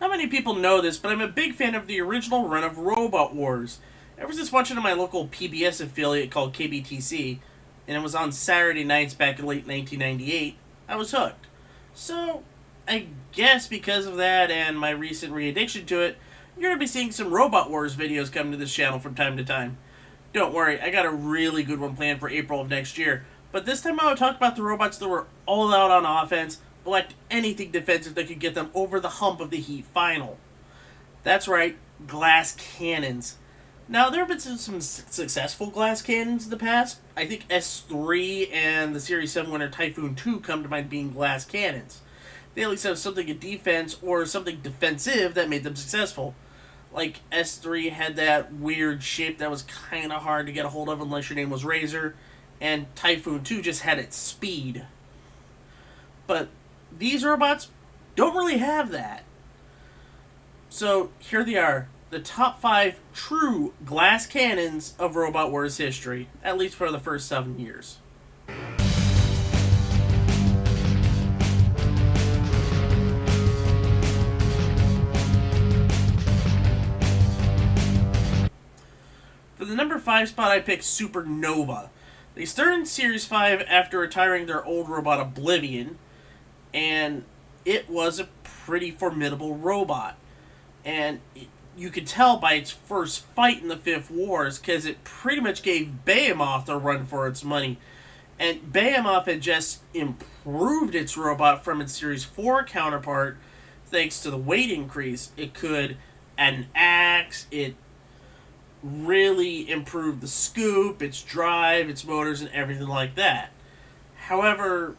Not many people know this, but I'm a big fan of the original run of Robot Wars. Ever since watching on my local PBS affiliate called KBTC, and it was on Saturday nights back in late 1998, I was hooked. So, I guess because of that and my recent re-addiction to it, you're going to be seeing some Robot Wars videos come to this channel from time to time. Don't worry, I got a really good one planned for April of next year, but this time I will talk about the robots that were all out on offense, elect anything defensive that could get them over the hump of the Heat final. That's right, glass cannons. Now, there have been some successful glass cannons in the past. I think S3 and the Series 7 winner Typhoon 2 come to mind being glass cannons. They at least have something in defense or something defensive that made them successful. Like, S3 had that weird shape that was kind of hard to get a hold of unless your name was Razor, and Typhoon 2 just had its speed. But these robots don't really have that. So here they are, the top 5 true glass cannons of Robot Wars history, at least for the first 7 years. For the number 5 spot, I picked Supernova. They started in Series 5 after retiring their old robot Oblivion, and it was a pretty formidable robot. And you could tell by its first fight in the Fifth Wars, because it pretty much gave Behemoth a run for its money. And Behemoth had just improved its robot from its Series 4 counterpart thanks to the weight increase. It could add an axe, it really improved the scoop, its drive, its motors, and everything like that. However,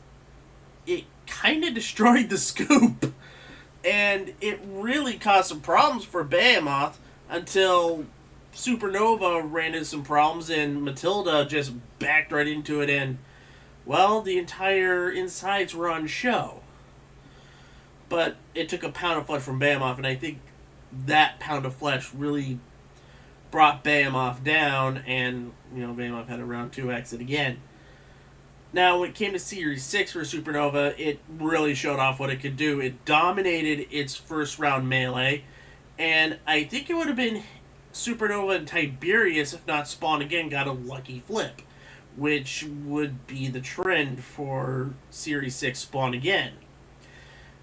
it kind of destroyed the scoop, and it really caused some problems for Behemoth until Supernova ran into some problems, and Matilda just backed right into it, and, well, the entire insides were on show. But it took a pound of flesh from Behemoth, and I think that pound of flesh really brought Behemoth down, and, Behemoth had a round 2 exit again. Now, when it came to Series 6 for Supernova, it really showed off what it could do. It dominated its first round melee, and I think it would have been Supernova and Tiberius if not Spawn again got a lucky flip, which would be the trend for Series 6 Spawn again.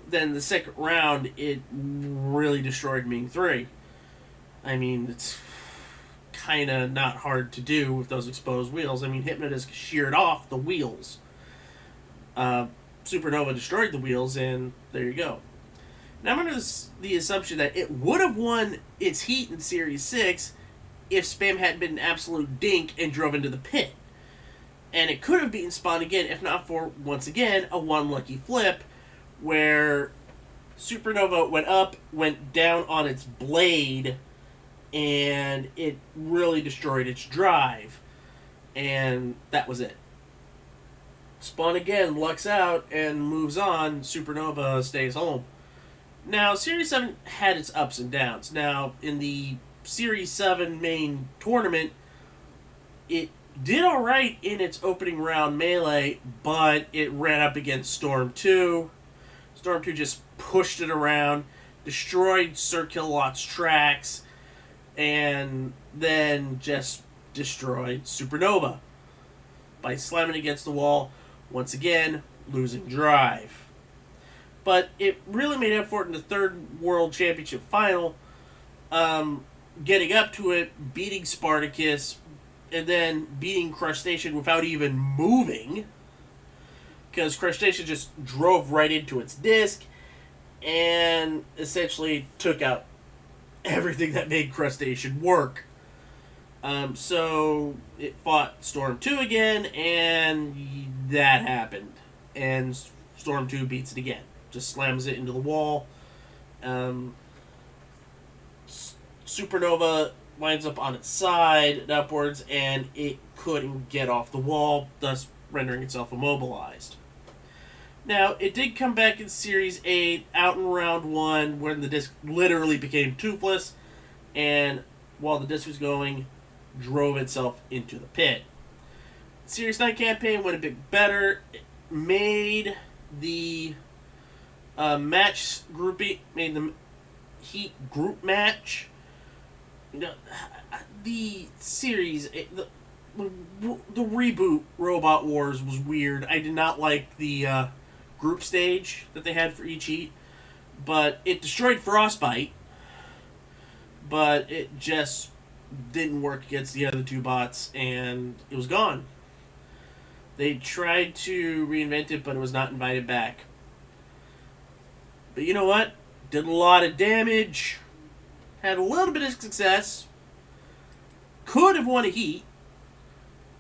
Then the second round, it really destroyed Ming 3. I mean, it's kind of not hard to do with those exposed wheels. I mean, Hypnodisc sheared off the wheels. Supernova destroyed the wheels, and there you go. Now, I'm under the assumption that it would have won its heat in Series 6 if Spam hadn't been an absolute dink and drove into the pit. And it could have beaten Spawn again if not for, once again, a one lucky flip where Supernova went up, went down on its blade, and it really destroyed its drive. And that was it. Spawn again lucks out and moves on. Supernova stays home. Now, Series 7 had its ups and downs. Now, in the Series 7 main tournament, it did alright in its opening round melee, but it ran up against Storm 2. Storm 2 just pushed it around, destroyed Sir Kilowat's tracks, and then just destroyed Supernova by slamming against the wall, once again, losing drive. But it really made up for it in the third World Championship final, getting up to it, beating Spartacus, and then beating Crustacean without even moving, because Crustacean just drove right into its disc and essentially took out everything that made Crustacean work. So it fought Storm 2 again, and that happened. And Storm 2 beats it again. Just slams it into the wall. Supernova winds up on its side and upwards, and it couldn't get off the wall, thus rendering itself immobilized. Now, it did come back in Series 8, out in Round 1, when the disc literally became toothless, and while the disc was going, drove itself into the pit. Series 9 campaign went a bit better. It made the match grouping, made the Heat group match. You know, the series, the reboot Robot Wars was weird. I did not like the group stage that they had for each Heat, but it destroyed Frostbite, but it just didn't work against the other two bots, and it was gone. They tried to reinvent it, but it was not invited back. But you know what? Did a lot of damage. Had a little bit of success. Could have won a Heat.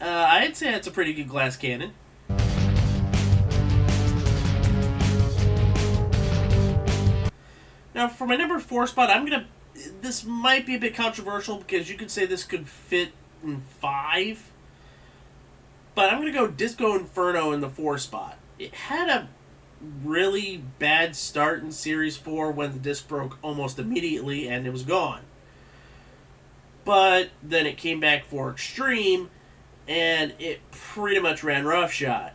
I'd say that's a pretty good glass cannon. Now, for my number 4 spot, I'm going to... This might be a bit controversial because you could say this could fit in 5. But I'm going to go Disco Inferno in the 4 spot. It had a really bad start in Series 4 when the disc broke almost immediately and it was gone. But then it came back for Extreme and it pretty much ran roughshod.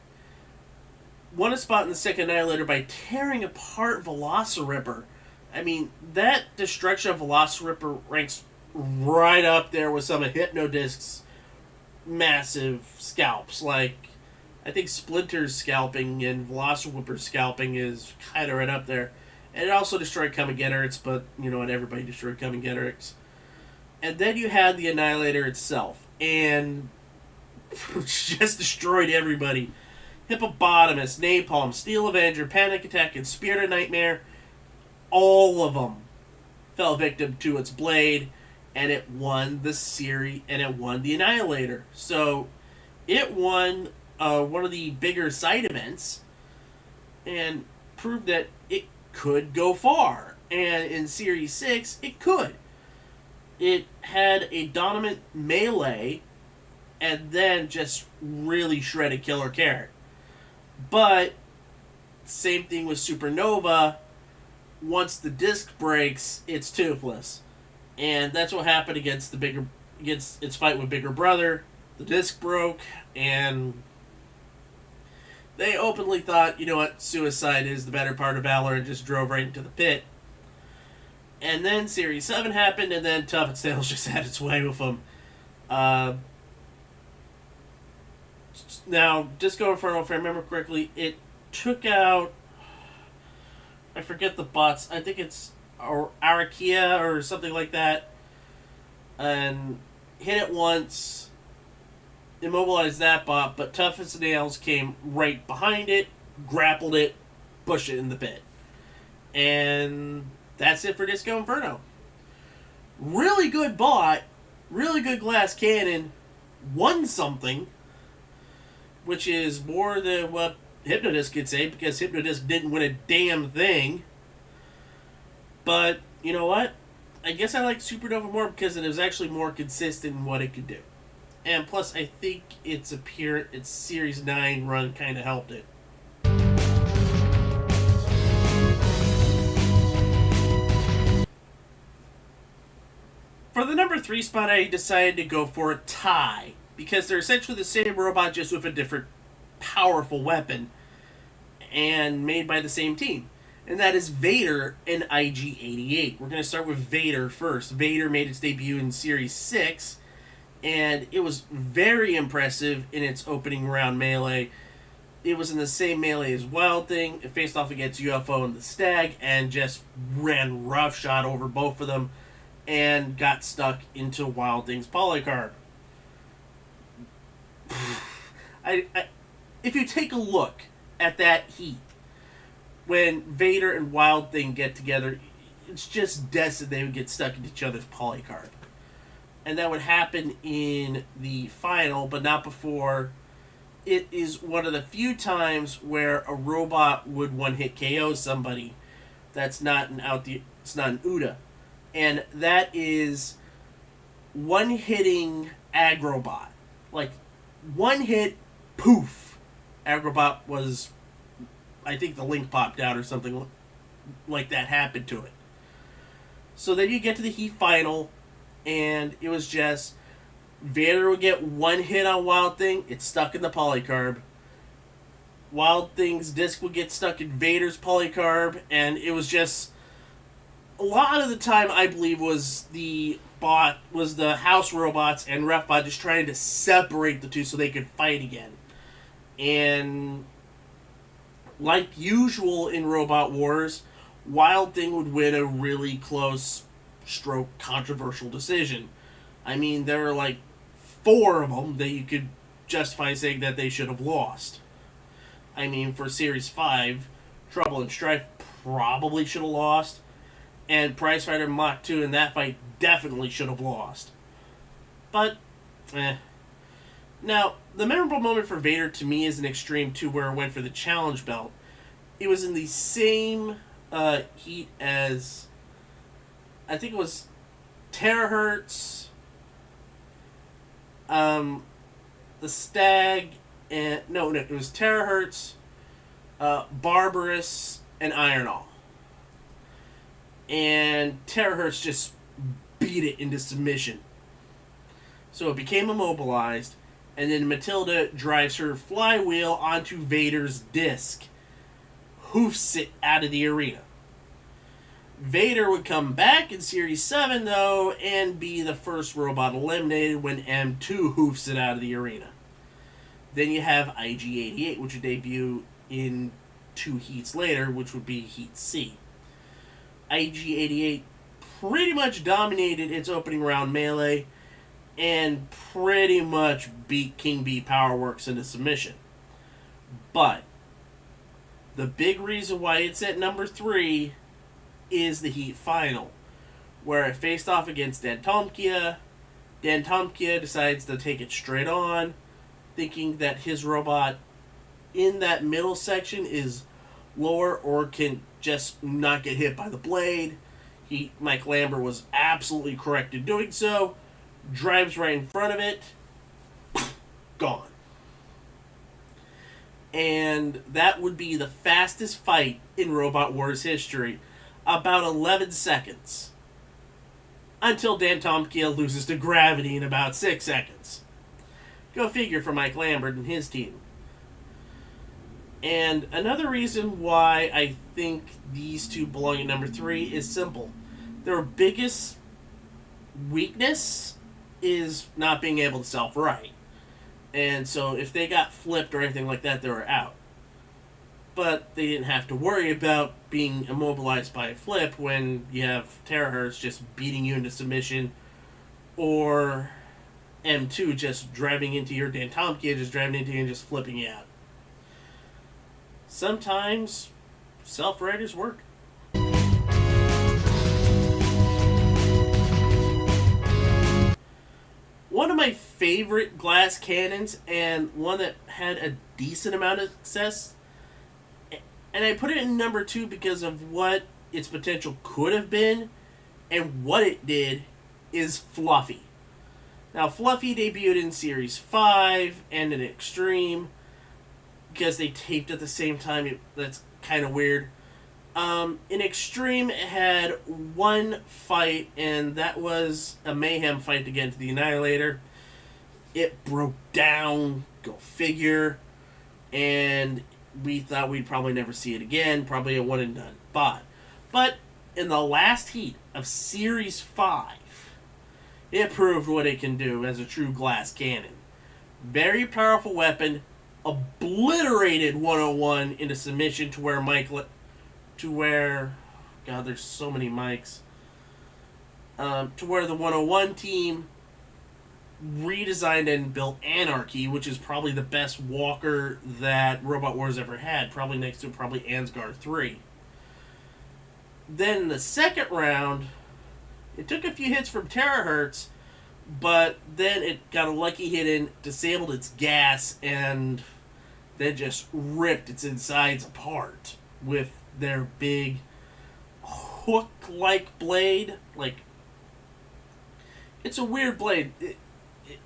Won a spot in the second Annihilator by tearing apart Velociriptor. I mean, that destruction of Velociriptor ranks right up there with some of Hypnodisc's massive scalps. Like, I think Splinter's scalping and Velociriptor's scalping is kind of right up there. And it also destroyed Kamigenrix, but, you know what, everybody destroyed Kamigenrix. And then you had the Annihilator itself, and just destroyed everybody. Hippopotamus, Napalm, Steel Avenger, Panic Attack, and Spirit of Nightmare, all of them fell victim to its blade, and it won the series, and it won the Annihilator. So, it won one of the bigger side events, and proved that it could go far. And in Series 6, it could. It had a dominant melee, and then just really shredded Killer Carrot. But, same thing with Supernova. Once the disc breaks, it's toothless. And that's what happened against its fight with Bigger Brother. The disc broke, and they openly thought, you know what, suicide is the better part of Valor, and just drove right into the pit. And then Series 7 happened, and then Tough and Tails just had its way with them. Now, Disco Inferno, if I remember correctly, it took out... I forget the bots. I think it's Arakia or something like that. And hit it once, immobilized that bot, but Tough as Nails came right behind it, grappled it, pushed it in the pit. And that's it for Disco Inferno. Really good bot, really good glass cannon, won something, which is more than what Hypnodisc could say, because Hypnodisc didn't win a damn thing. But, you know what? I guess I like Supernova more because it was actually more consistent in what it could do. And plus, I think its Series 9 run kind of helped it. For the number 3 spot, I decided to go for a tie, because they're essentially the same robot, just with a different powerful weapon, and made by the same team. And that is Vader and IG-88. We're going to start with Vader first. Vader made its debut in Series 6, and it was very impressive in its opening round melee. It was in the same melee as Wild Thing. It faced off against UFO and the Stag, and just ran roughshod over both of them, and got stuck into Wild Thing's polycarb. If you take a look at that heat, when Vader and Wild Thing get together, it's just destined they would get stuck in each other's polycarb. And that would happen in the final, but not before. It is one of the few times where a robot would one-hit KO somebody. It's not an UDA. And that is one-hitting Agrobot. Like, one hit, poof. Agrobot was, I think the link popped out or something like that happened to it. So then you get to the Heat Final, and it was just Vader would get one hit on Wild Thing, it's stuck in the polycarb. Wild Thing's disc would get stuck in Vader's polycarb, and it was just a lot of the time, I believe, was the house robots and Refbot just trying to separate the two so they could fight again. And like usual in Robot Wars, Wild Thing would win a really close stroke controversial decision. I mean, there are like 4 of them that you could justify saying that they should have lost. I mean, for Series 5, Trouble and Strife probably should have lost, and Prizefighter and Mach 2 in that fight definitely should have lost. But, Now, the memorable moment for Vader to me is in Extreme 2 where it went for the challenge belt. It was in the same heat as, I think it was Terahertz, the Stag, and no, it was Terahertz, Barbarous, and Ironall. And Terahertz just beat it into submission. So it became immobilized, and then Matilda drives her flywheel onto Vader's disc, hoofs it out of the arena. Vader would come back in Series 7, though, and be the first robot eliminated when M2 hoofs it out of the arena. Then you have IG-88, which would debut in 2 heats later, which would be Heat C. IG-88 pretty much dominated its opening round melee, and pretty much beat King Bee Powerworks into submission. But the big reason why it's at number 3 is the Heat Final, where it faced off against Dantomkia. Dantomkia decides to take it straight on, thinking that his robot in that middle section is lower or can just not get hit by the blade. Mike Lambert was absolutely correct in doing so. Drives right in front of it. Gone. And that would be the fastest fight in Robot Wars history. About 11 seconds. Until Dantomkia loses to gravity in about 6 seconds. Go figure for Mike Lambert and his team. And another reason why I think these two belong at number 3 is simple. Their biggest weakness is not being able to self-right. And so if they got flipped or anything like that, they were out. But they didn't have to worry about being immobilized by a flip when you have Terahertz just beating you into submission, or M2 just driving into your Dantomkia, just driving into you and just flipping you out. Sometimes self-writers work. One of my favorite glass cannons, and one that had a decent amount of success, and I put it in number 2 because of what its potential could have been and what it did, is Fluffy. Now, Fluffy debuted in Series 5 and in Extreme because they taped at the same time. That's kind of weird. In Extreme, it had one fight, and that was a Mayhem fight against the Annihilator. It broke down, go figure, and we thought we'd probably never see it again, probably a one and done. But in the last heat of Series 5, it proved what it can do as a true glass cannon. Very powerful weapon, obliterated 101 into submission to where God, there's so many mics. To where the 101 team redesigned and built Anarchy, which is probably the best walker that Robot Wars ever had, probably next to Ansgar 3. Then in the second round, it took a few hits from Terahertz, but then it got a lucky hit in, disabled its gas, and then just ripped its insides apart with their big hook-like blade. Like, it's a weird blade.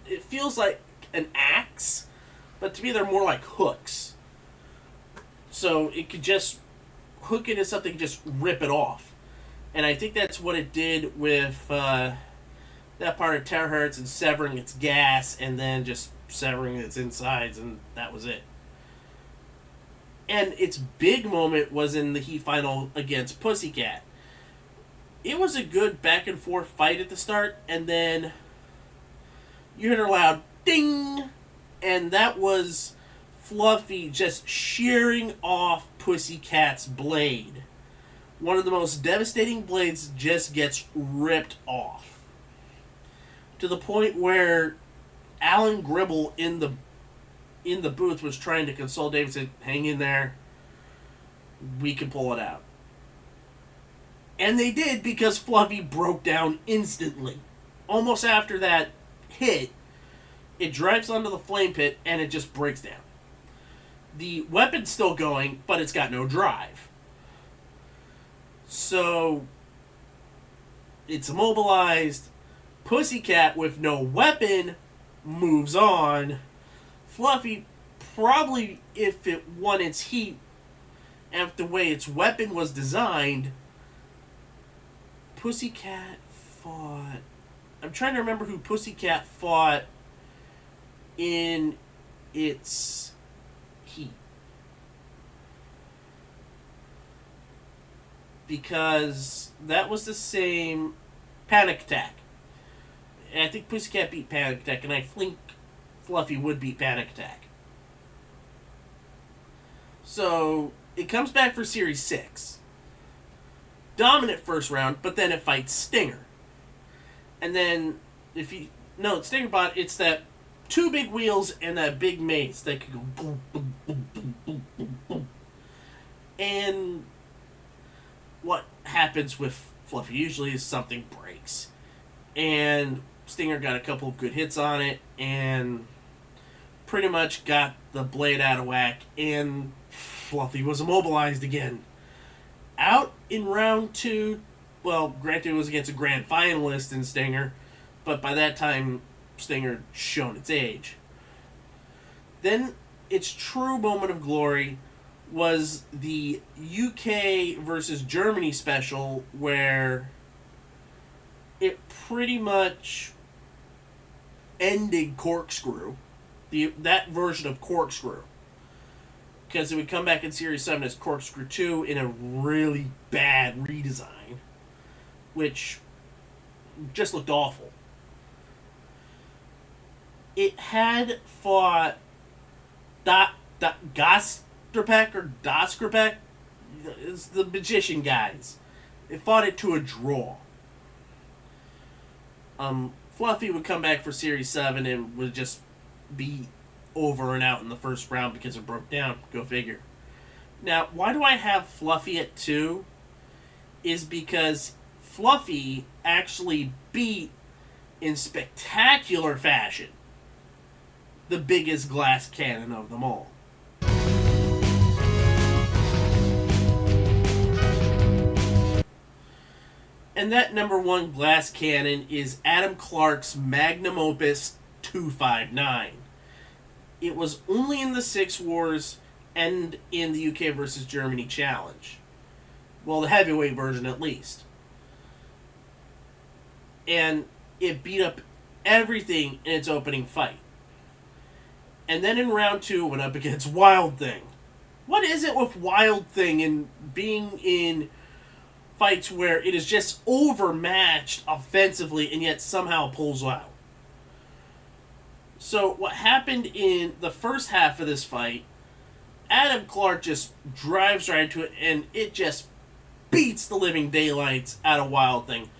It feels like an axe, but to me they're more like hooks. So it could just hook into something and just rip it off. And I think that's what it did with that part of Terahertz, and severing its gas and then just severing its insides, and that was it. And its big moment was in the Heat Final against Pussycat. It was a good back and forth fight at the start, and then you heard a loud ding, and that was Fluffy just shearing off Pussycat's blade. One of the most devastating blades just gets ripped off. To the point where Alan Gribble in the booth was trying to console David, said, hang in there, we can pull it out. And they did, because Fluffy broke down instantly. Almost after that hit, it drives onto the flame pit and it just breaks down. The weapon's still going, but it's got no drive. So, it's immobilized. Pussycat, with no weapon, moves on. Fluffy, probably if it won its heat, after the way its weapon was designed, Pussycat fought... I'm trying to remember who Pussycat fought in its heat. Because that was the same Panic Attack. And I think Pussycat beat Panic Attack, and I think Fluffy would beat Panic Attack. So, it comes back for Series 6. Dominant first round, but then it fights Stinger. And then, if you... No, it's Stingerbot, it's that two big wheels and that big mace that could go boom, boom, boom, boom, boom, boom, boom. And what happens with Fluffy usually is something breaks. And Stinger got a couple of good hits on it, and pretty much got the blade out of whack, and Fluffy was immobilized again. Out in round 2, well, granted it was against a grand finalist in Stinger, but by that time, Stinger had shown its age. Then, its true moment of glory was the UK versus Germany special, where it pretty much ended Corkscrew, that version of Corkscrew. Because it would come back in Series 7 as Corkscrew 2 in a really bad redesign, which just looked awful. It had fought Gastrapek or Daskrapek. It's the magician guys. It fought it to a draw. Fluffy would come back for Series 7 and would just be over and out in the first round because it broke down. Go figure. Now, why do I have Fluffy at 2? Is because Fluffy actually beat, in spectacular fashion, the biggest glass cannon of them all. And that number 1 glass cannon is Adam Clark's Magnumopus 259. It was only in the 6 Wars and in the UK versus Germany Challenge. Well, the heavyweight version at least. And it beat up everything in its opening fight. And then in round 2, went up against Wild Thing. What is it with Wild Thing and being in fights where it is just overmatched offensively and yet somehow pulls out? So what happened in the first half of this fight, Adam Clark just drives right into it and it just beats the living daylights out of Wild Thing.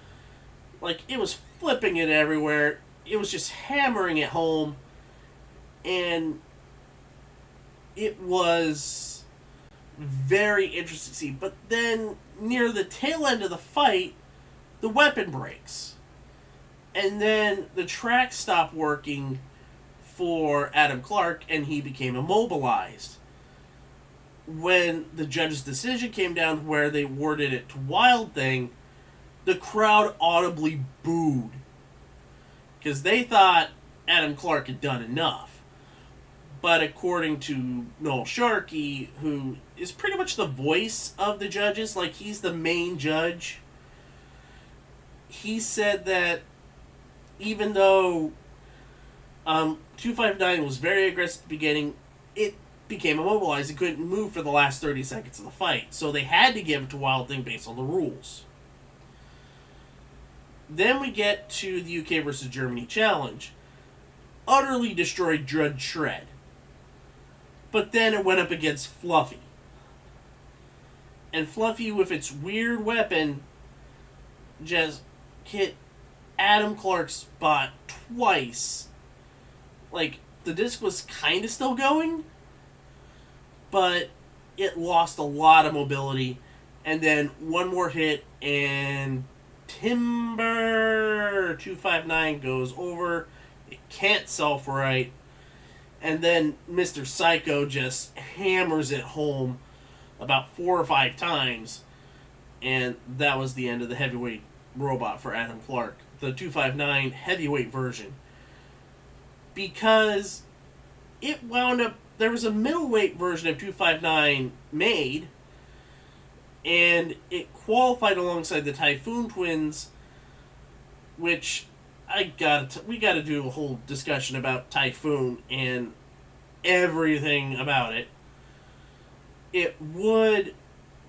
Like, it was flipping it everywhere. It was just hammering it home. And it was very interesting to see. But then, near the tail end of the fight, the weapon breaks. And then the tracks stopped working for Adam Clark, and he became immobilized. When the judge's decision came down to where they awarded it to Wild Thing, the crowd audibly booed. Because they thought Adam Clark had done enough. But according to Noel Sharkey, who is pretty much the voice of the judges, like he's the main judge, he said that even though 259 was very aggressive at the beginning, it became immobilized. It couldn't move for the last 30 seconds of the fight. So they had to give it to Wild Thing based on the rules. Then we get to the UK versus Germany challenge. Utterly destroyed Judge Shred. But then it went up against Fluffy. And Fluffy, with its weird weapon, just hit Adam Clark's spot twice. Like, the disc was kind of still going, but it lost a lot of mobility. And then one more hit, and Timber 259 goes over. It can't self-right. And then Mr. Psycho just hammers it home about 4 or 5 times. And that was the end of the heavyweight robot for Adam Clark. The 259 heavyweight version. Because it wound up... There was a middleweight version of 259 made, and it qualified alongside the Typhoon Twins, which we gotta do a whole discussion about Typhoon and everything about it. It would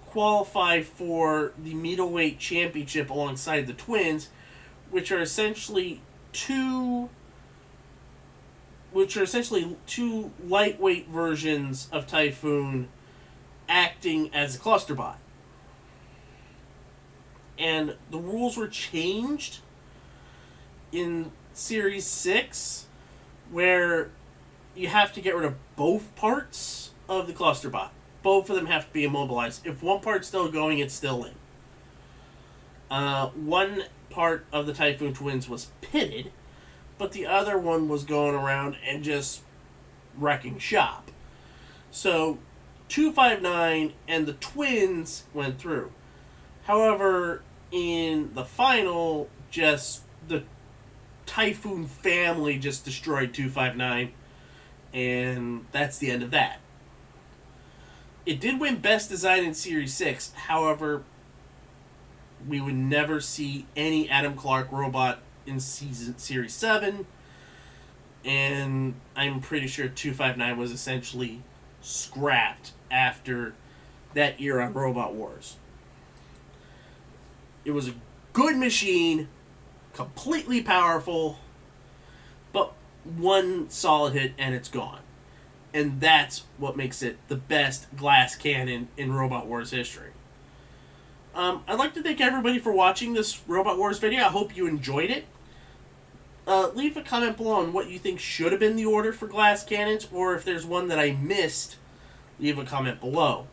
qualify for the middleweight championship alongside the Twins, which are essentially two lightweight versions of Typhoon acting as a clusterbot. And the rules were changed in Series 6, where you have to get rid of both parts of the clusterbot. Both of them have to be immobilized. If one part's still going, it's still in. One part of the Typhoon Twins was pitted, but the other one was going around and just wrecking shop. So 259 and the Twins went through. However, in the final, just the Typhoon family just destroyed 259, and that's the end of that. It did win Best Design in Series 6, however, we would never see any Adam Clark robot in Series 7, and I'm pretty sure 259 was essentially scrapped after that era on Robot Wars. It was a good machine, completely powerful, but one solid hit and it's gone. And that's what makes it the best glass cannon in Robot Wars history. I'd like to thank everybody for watching this Robot Wars video. I hope you enjoyed it. Leave a comment below on what you think should have been the order for glass cannons, or if there's one that I missed, leave a comment below.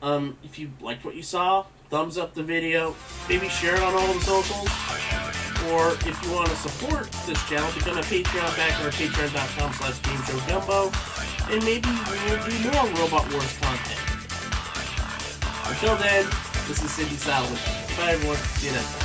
If you liked what you saw, thumbs up the video, maybe share it on all the socials, or if you want to support this channel, become a Patreon backer at patreon.com/GameShowGumbo, and maybe we'll do more Robot Wars content. Until then, this is Cindy Salvin. Bye everyone, see you next time.